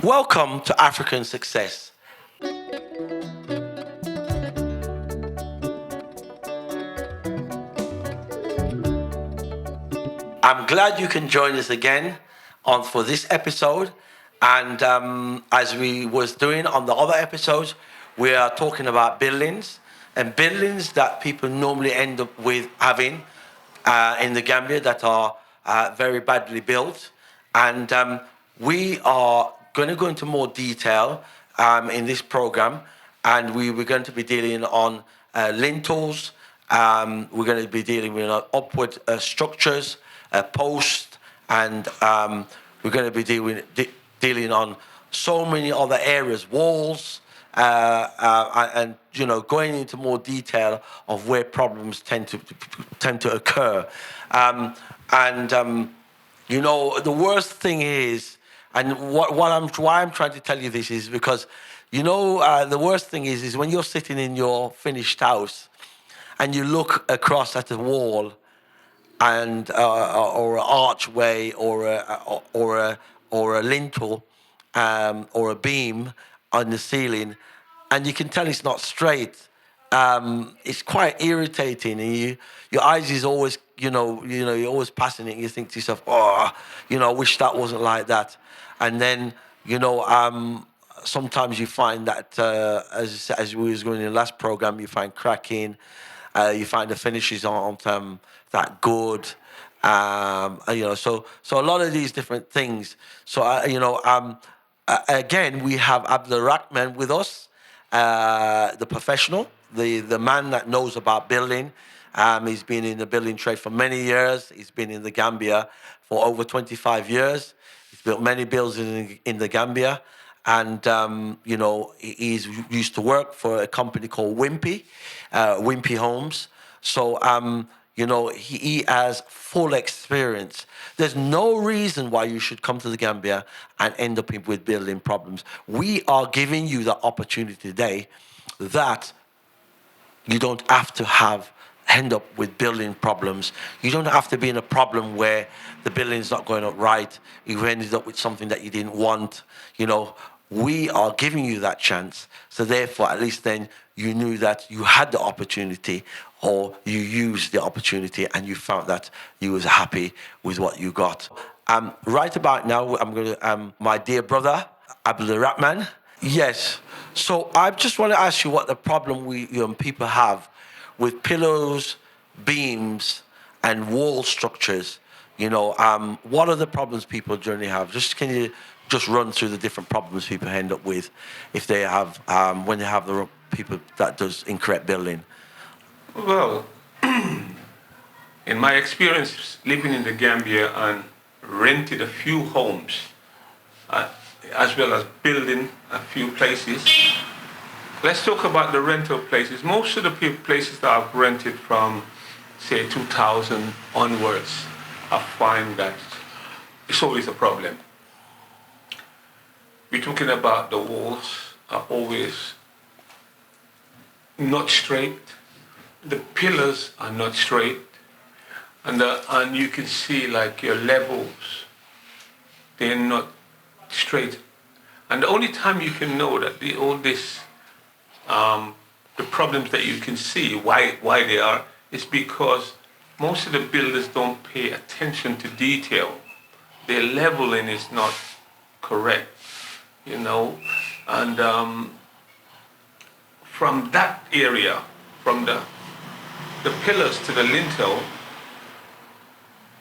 Welcome to African Success. I'm glad you can join us again on for this episode. And as we was doing on the other episodes, we are talking about buildings and buildings that people normally end up with having in the Gambia that are very badly built. And we are going to go into more detail in this program, and we're going to be dealing on lintels. We're going to be dealing with upward structures, posts, and we're going to be dealing on so many other areas, walls, and going into more detail of where problems tend to occur. The worst thing is, and why I'm trying to tell you this is because, the worst thing is when you're sitting in your finished house and you look across at a wall and or an archway or a lintel or a beam on the ceiling, and you can tell it's not straight. It's quite irritating, and your eyes is always you're always passing it, and you think to yourself, oh, I wish that wasn't like that. And then sometimes you find that as we was going in the last program, you find cracking, you find the finishes aren't that good. So a lot of these different things. So again, we have Abdul Rahman with us, the professional, the man that knows about building. He's been in the building trade for many years. He's been in the Gambia for over 25 years. He's built many buildings in the Gambia. And, he's used to work for a company called Wimpy Homes. So, he has full experience. There's no reason why you should come to the Gambia and end up with building problems. We are giving you the opportunity today that you don't have to end up with building problems. You don't have to be in a problem where the building's not going up right. You ended up with something that you didn't want. We are giving you that chance. So therefore, at least then you knew that you had the opportunity, or you used the opportunity and you found that you was happy with what you got. Right about now, I'm going to, my dear brother, Abdul Rahman. Yes. So I just want to ask you what the problem people have with pillows, beams, and wall structures. What are the problems people generally have? Can you just run through the different problems people end up with if they have when they have the people that does incorrect building? Well, in my experience living in the Gambia and rented a few homes, as well as building a few places, let's talk about the rental places. Most of the places that I've rented from, say, 2000 onwards, I find that it's always a problem. We're talking about the walls are always not straight. The pillars are not straight. And you can see like your levels, they're not straight. And the only time you can know that the problems that you can see, why they are, is because most of the builders don't pay attention to detail. Their leveling is not correct, and from that area, from the pillars to the lintel,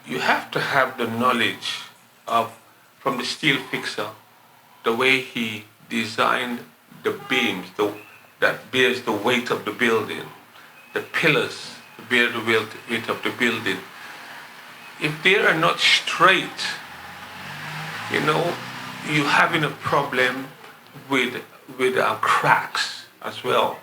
you have to have the knowledge from the steel fixer, the way he designed the beams that bears the weight of the building, the pillars to bear the weight of the building. If they are not straight, you're having a problem with cracks as well.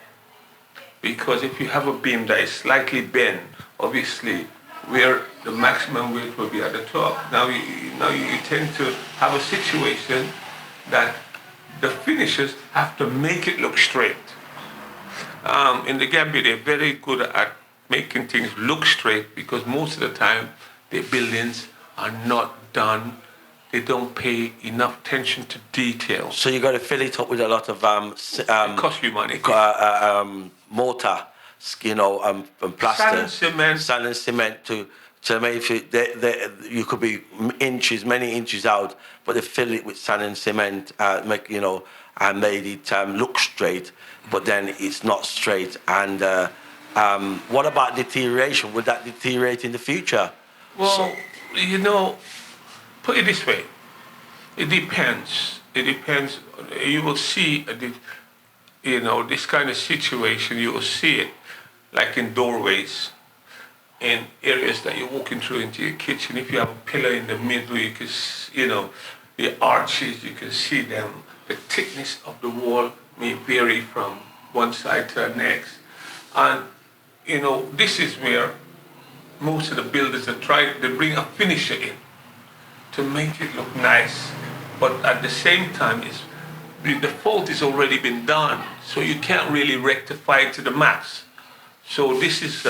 Because if you have a beam that is slightly bent, obviously, where the maximum weight will be at the top. Now you tend to have a situation that the finishers have to make it look straight. In the Gambia, they're very good at making things look straight because most of the time their buildings are not done they don't pay enough attention to details. So you got to fill it up with a lot of It costs you money. mortar, and plaster, sand and cement to make it. You could be many inches out, but they fill it with sand and cement, and made it look straight, but then it's not straight. And what about deterioration? Would that deteriorate in the future? Well, put it this way. It depends. It depends. You will see, this kind of situation, you will see it like in doorways, in areas that you're walking through into your kitchen. If you have a pillar in the middle, you can, the arches, you can see them. The thickness of the wall may vary from one side to the next. And, this is where most of the builders are trying to bring a finisher in to make it look nice. But at the same time, the fault has already been done, so you can't really rectify it to the max. So this is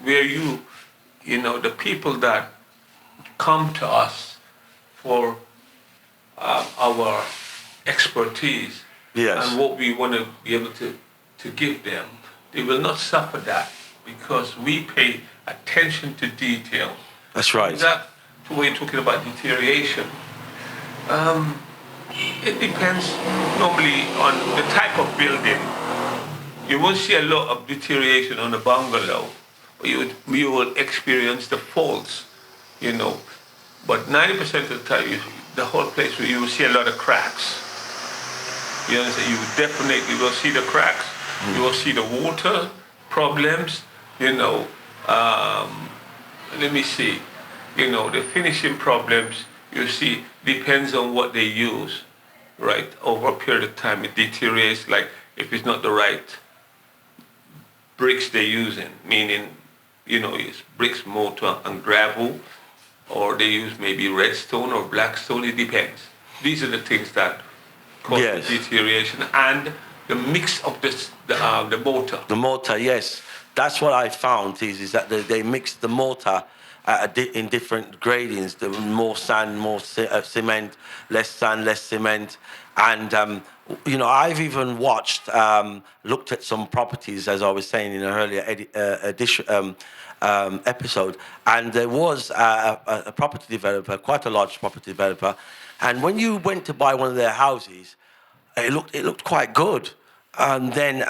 where the people that come to us for our expertise, yes, and what we want to be able to give them, they will not suffer that because we pay attention to detail. That's right. That way, talking about deterioration. It depends normally on the type of building. You won't see a lot of deterioration on a bungalow. You will experience the faults, But 90% of the time, the whole place, you will see a lot of cracks. You understand? You definitely will see the cracks. You will see the water problems. Let me see. The finishing problems. You see, depends on what they use, right? Over a period of time, it deteriorates. Like if it's not the right bricks they're using, meaning, it's bricks, mortar, and gravel, or they use maybe redstone or blackstone. It depends. These are the things that cause deterioration, and the mix of the mortar. The mortar, yes. That's what I found is that they mix the mortar in different gradings. The more sand, more cement, less sand, less cement. And, I've even looked at some properties, as I was saying in an earlier episode, and there was a property developer, quite a large property developer, and when you went to buy one of their houses, it looked quite good. And then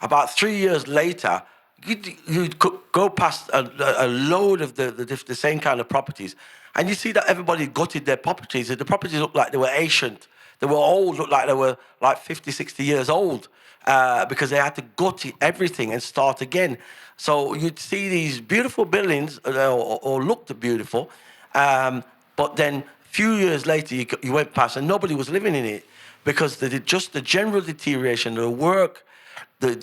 about 3 years later, you'd go past a load of the same kind of properties, and you see that everybody gutted their properties. The properties looked like they were ancient. They were old, looked like they were like 50, 60 years old, because they had to gut everything and start again. So you'd see these beautiful buildings, or looked beautiful, but then a few years later, you went past and nobody was living in it, because just the general deterioration, the work, the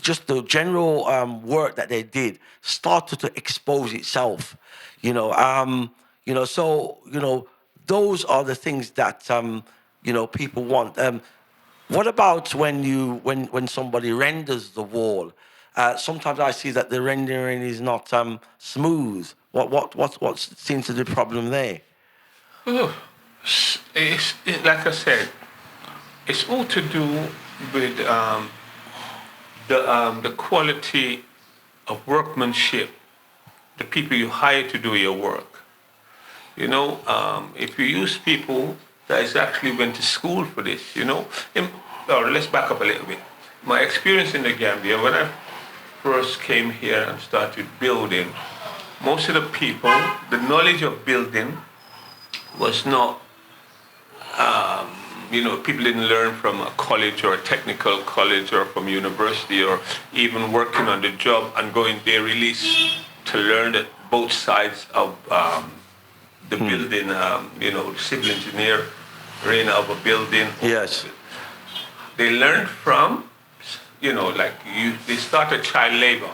general work that they did started to expose itself. Those are the things that people want. What about when somebody renders the wall? Sometimes I see that the rendering is not smooth. What seems to be the problem there? Oh, like I said, it's all to do with the quality of workmanship, the people you hire to do your work. If you use people that is actually went to school for this, or let's back up a little bit. My experience in the Gambia, when I first came here and started building, most of the people, the knowledge of building was not, people didn't learn from a college or a technical college or from university or even working on the job and going there release to learn that both sides of the building, civil engineer, of a building. Yes. They learned from, they started child labor.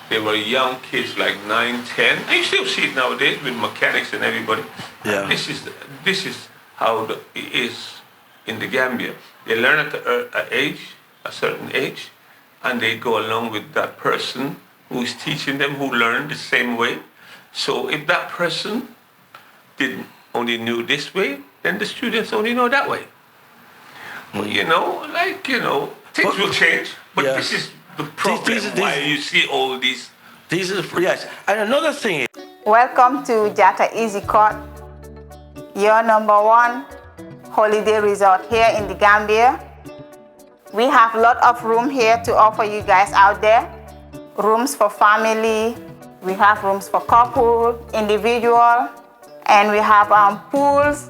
They were young kids, like 9, 10. And you still see it nowadays with mechanics and everybody. Yeah. And this is how it is in the Gambia. They learn at a certain age, and they go along with that person who is teaching them, who learned the same way. So if that person did only knew this way, then the students only know that way. But, things will change. But this is the problem why you see all these. Yes. And another thing is, welcome to Jata Easy Court, your #1 holiday resort here in the Gambia. We have a lot of room here to offer you guys out there. Rooms for family, we have rooms for couple, individual, and we have pools.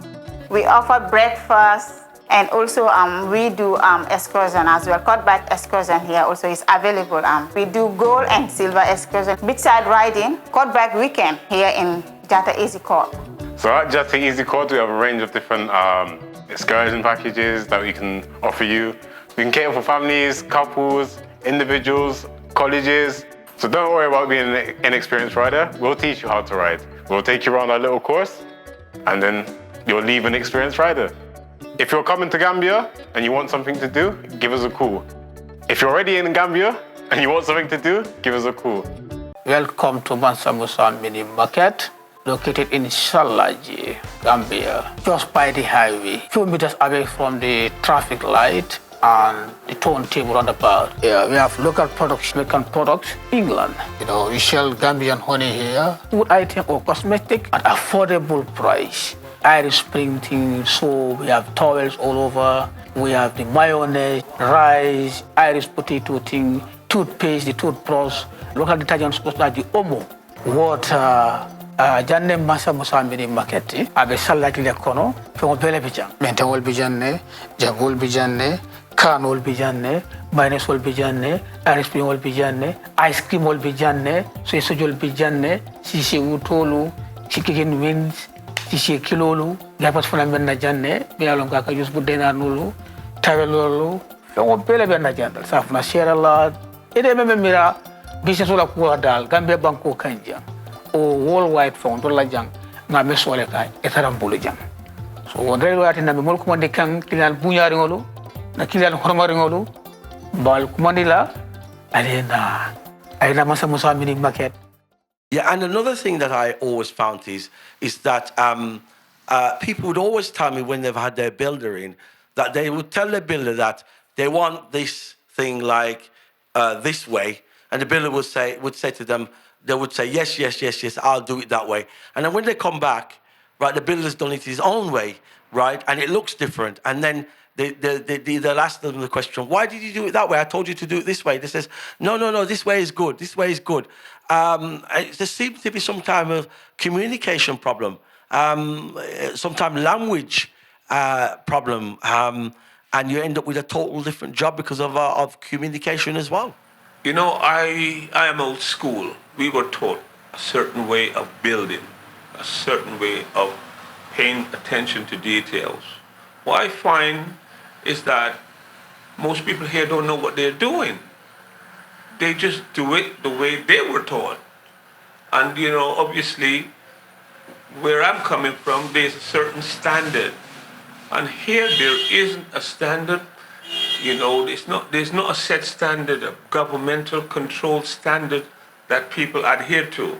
We offer breakfast, and also we do excursion as well. Cutback excursion here also is available. We do gold and silver excursion, beachside riding, cutback weekend here in Jata Easy Court. So at Jata Easy Court, we have a range of different excursion packages that we can offer you. We can cater for families, couples, individuals, colleges. So don't worry about being an inexperienced rider. We'll teach you how to ride. We'll take you around our little course, and then you'll leave an experienced rider. If you're coming to Gambia and you want something to do, give us a call. If you're already in Gambia and you want something to do, give us a call. Welcome to Mansa Musa Mini Market, located in Shalaji, Gambia, just by the highway, few meters away from the traffic light and the turntable roundabout. Yeah, we have local products, American products, England. We sell Gambian honey here, food item or cosmetic at affordable price. Irish printing, soap, we have towels all over. We have the mayonnaise, rice, Irish potato thing, toothpaste, the toothbrush, local detergents like the Omo, water. Janne masa musa mini market abe salati le kono fo bele bijan mentewol bijanne jagol bijanne kanol bijanne mayonnaise wol bijanne ice cream wol bijanne ice cream wol bijanne so sojol bijanne sisi utolu chicken wings sisi kilolu gapas fana menna janne be alon ka yus budena nulu tawelolu fo bele be na jandal safna sherala ede meme mira business wala ko dal Gambia banko kanja o worldwide fond la jang nga me sole kay etaram bulu jang so wondre wati na me mol ko mande kan kilal buñari ngolu na kilal hormari ngolu bal ko mandi la alena masa musa mini market. Yeah, and another thing that I always found is that people would always tell me when they've had their builder in that they would tell the builder that they want this thing like this way, and the builder would say to them, they would say, yes, I'll do it that way. And then when they come back, right, the builder's done it his own way, right, and it looks different. And then they'll ask them the question, why did you do it that way? I told you to do it this way. They says, no, this way is good. This way is good. There seems to be some kind of communication problem, sometimes language problem, and you end up with a total different job because of communication as well. I am old school. We were taught a certain way of building, a certain way of paying attention to details. What I find is that most people here don't know what they're doing. They just do it the way they were taught. And, obviously, where I'm coming from, there's a certain standard. And here there isn't a standard. There's not a set standard, a governmental controlled standard that people adhere to.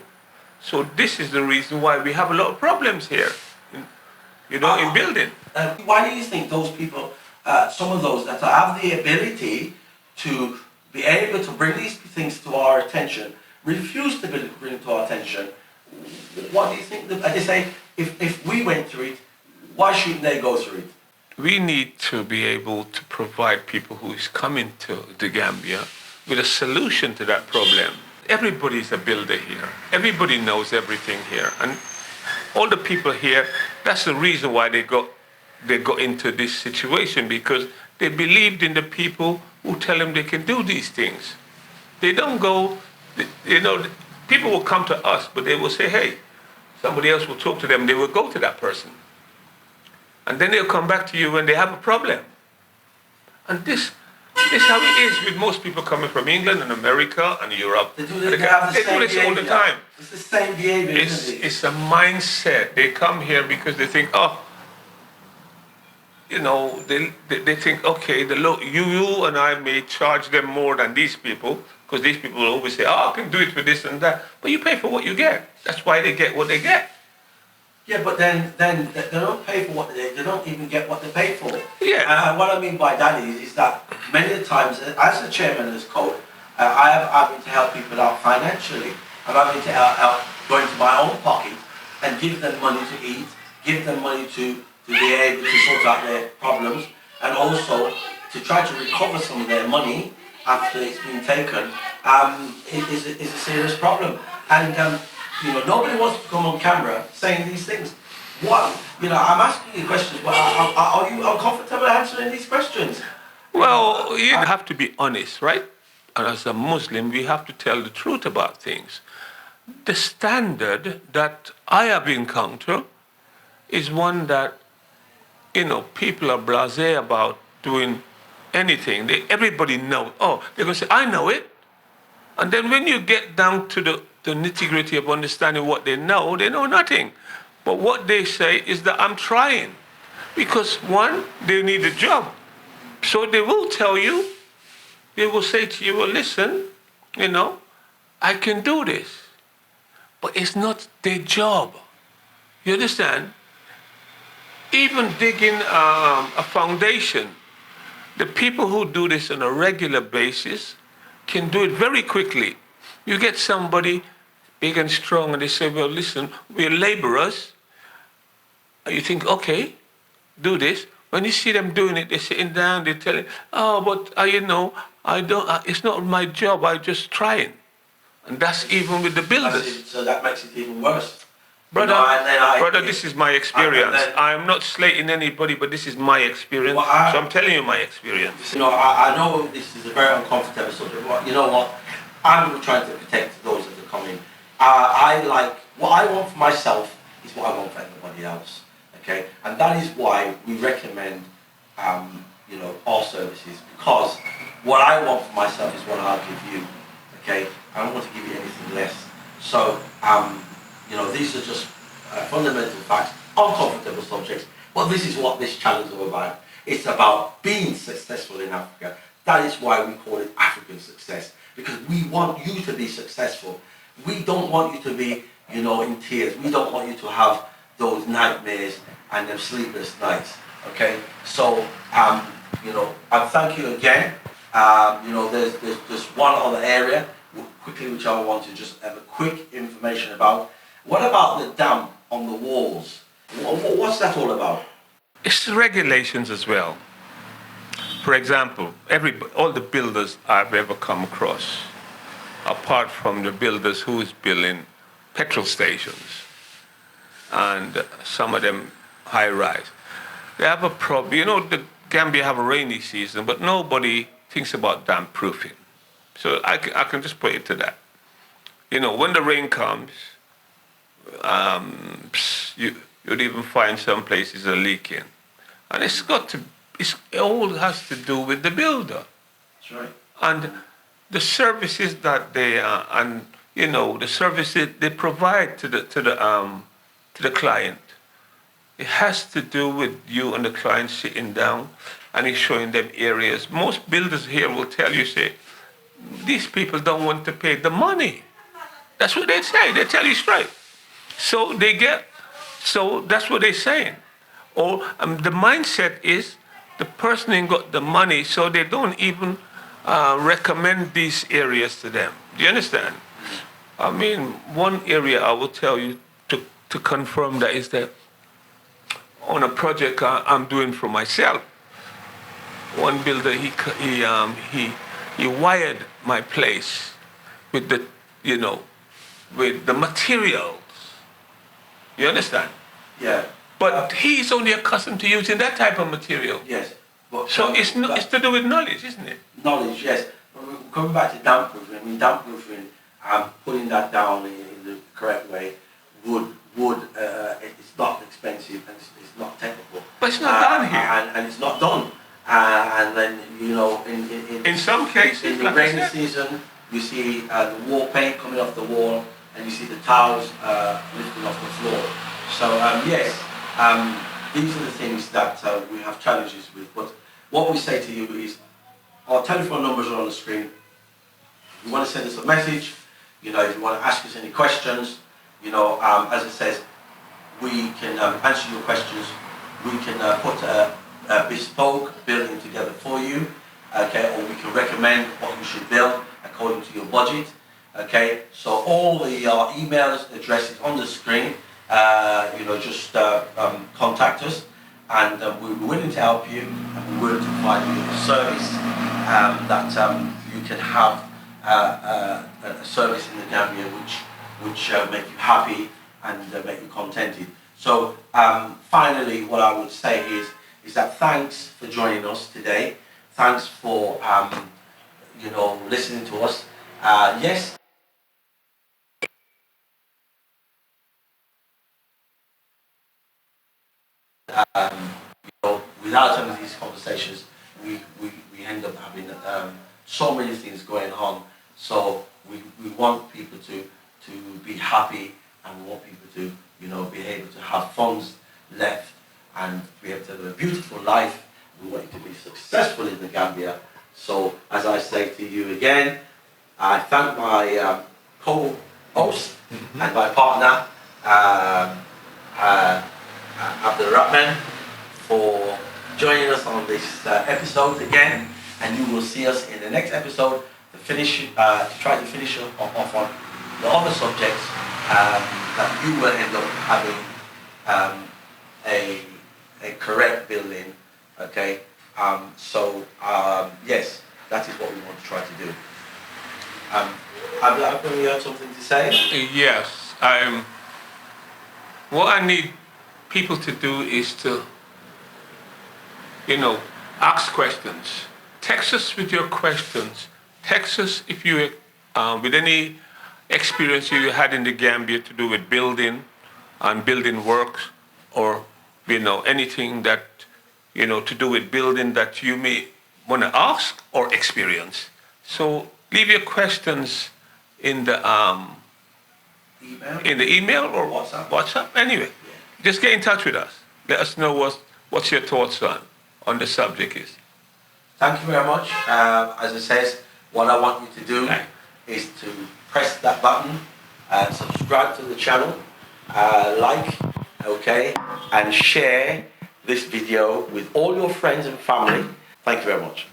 So this is the reason why we have a lot of problems here, in building. Why do you think those people, some of those that have the ability to be able to bring these things to our attention, refuse to bring it to our attention? What do you think? They say, if we went through it, why shouldn't they go through it? We need to be able to provide people who is coming to the Gambia with a solution to that problem. Everybody's a builder here. Everybody knows everything here. And all the people here, that's the reason why they got into this situation, because they believed in the people who tell them they can do these things. They don't go, people will come to us, but they will say, hey, somebody else will talk to them. They will go to that person. And then they'll come back to you when they have a problem. And this is how it is with most people coming from England and America and Europe. They do this all the time. It's the same behavior, isn't it? It's a mindset. They come here because they think, they think, okay, you and I may charge them more than these people, because these people will always say, I can do it for this and that. But you pay for what you get. That's why they get what they get. Yeah, but then they don't pay for what they don't even get what they pay for. Yeah. And what I mean by that is that many times, as the chairman of this code, I have having to help people out financially. I'm having to help go into my own pocket and give them money to eat, give them money to be able to sort out their problems, and also to try to recover some of their money after it's been taken. Is a serious problem. And nobody wants to come on camera saying these things. What, I'm asking you questions, but are you uncomfortable answering these questions? Well, you have to be honest, right? And as a Muslim, we have to tell the truth about things. The standard that I have encountered is one that, people are blasé about doing anything. Everybody knows. Oh, they're going to say, I know it. And then when you get down to the nitty-gritty of understanding what they know nothing. But what they say is that I'm trying. Because one, they need a job. So they will tell you, they will say to you, well, listen, I can do this. But it's not their job. You understand? Even digging a foundation, the people who do this on a regular basis can do it very quickly. You get somebody big and strong and they say, well, listen, we're laborers. You think, okay, do this. When you see them doing it, they're sitting down, they're telling, oh, but I don't, it's not my job, I'm just trying. And that's even with the builders. So that makes it even worse. Brother, this is my experience. I'm not slating anybody, but this is my experience. So I'm telling you my experience. I know this is a very uncomfortable subject, but you know what? I'm trying to protect those that are coming. What I want for myself is what I want for everybody else. Okay? And that is why we recommend, our services, because what I want for myself is what I'll give you. Okay? I don't want to give you anything less. So, these are just fundamental facts, uncomfortable subjects, but this is what this challenge is all about. It's about being successful in Africa. That is why we call it African success, because we want you to be successful. We don't want you to be, in tears. We don't want you to have those nightmares and them sleepless nights. Okay? So, I thank you again. There's just one other area quickly which I want to just have a quick information about. What about the dam on the walls? What's that all about? It's regulations as well. For example, all the builders I've ever come across, apart from the builders who is building petrol stations and some of them high-rise, they have a problem. The Gambia have a rainy season, but nobody thinks about dam proofing. So I can just put it to that. When the rain comes, you'd even find some places are leaking. And it all has to do with the builder. That's right. And the services that the services they provide to the client. It has to do with you and the client sitting down and he's showing them areas. Most builders here will tell you, say, these people don't want to pay the money. That's what they say. They tell you straight. So that's what they're saying. Or the mindset is the person ain't got the money, so they don't even recommend these areas to them. Do you understand? I mean, one area I will tell you to confirm that is that on a project I'm doing for myself, one builder he wired my place with the materials. You understand? Yeah. But he's only accustomed to using that type of material. Yes. But So it's to do with knowledge, isn't it? knowledge, yes. Coming back to damp proofing, damp proofing, putting that down in the correct way would it's not expensive and it's not technical. But it's not done here. And it's not done. And then In some cases, in the like I rainy said. season, you see the wall paint coming off the wall, and you see the tiles lifting off the floor. So yes, these are the things that we have challenges with. But what we say to you is, our telephone numbers are on the screen. If you want to send us a message, if you want to ask us any questions, as it says, we can answer your questions. We can put a bespoke building together for you, okay, or we can recommend what you should build according to your budget, okay. So all the email addresses on the screen, just contact us, and we're willing to help you, and we're willing to provide you a service that you can have a service in the Gambia which make you happy and make you contented. So finally, what I would say is that thanks for joining us today. Thanks for listening to us. Yes. Without some of these conversations, we end up having so many things going on. So we want people to be happy, and we want people to be able to have funds left and be able to have a beautiful life. We want you to be successful in the Gambia. So as I say to you again, I thank my co-host and my partner, Abdul for joining us on this episode again, and you will see us in the next episode to try to finish off on the other subjects that you will end up having a correct building, okay. Yes, that is what we want to try to do. Have you had something to say? Yes. What I need people to do is to, ask questions. Text us with your questions. Text us if you, with any experience you had in the Gambia to do with building and building works, or, anything that, to do with building that you may want to ask or experience. So leave your questions in the email or WhatsApp. Anyway, just get in touch with us. Let us know what's your thoughts on the subject is. Thank you very much. As it says, what I want you to do is to press that button, subscribe to the channel, like, okay, and share this video with all your friends and family. Thank you very much.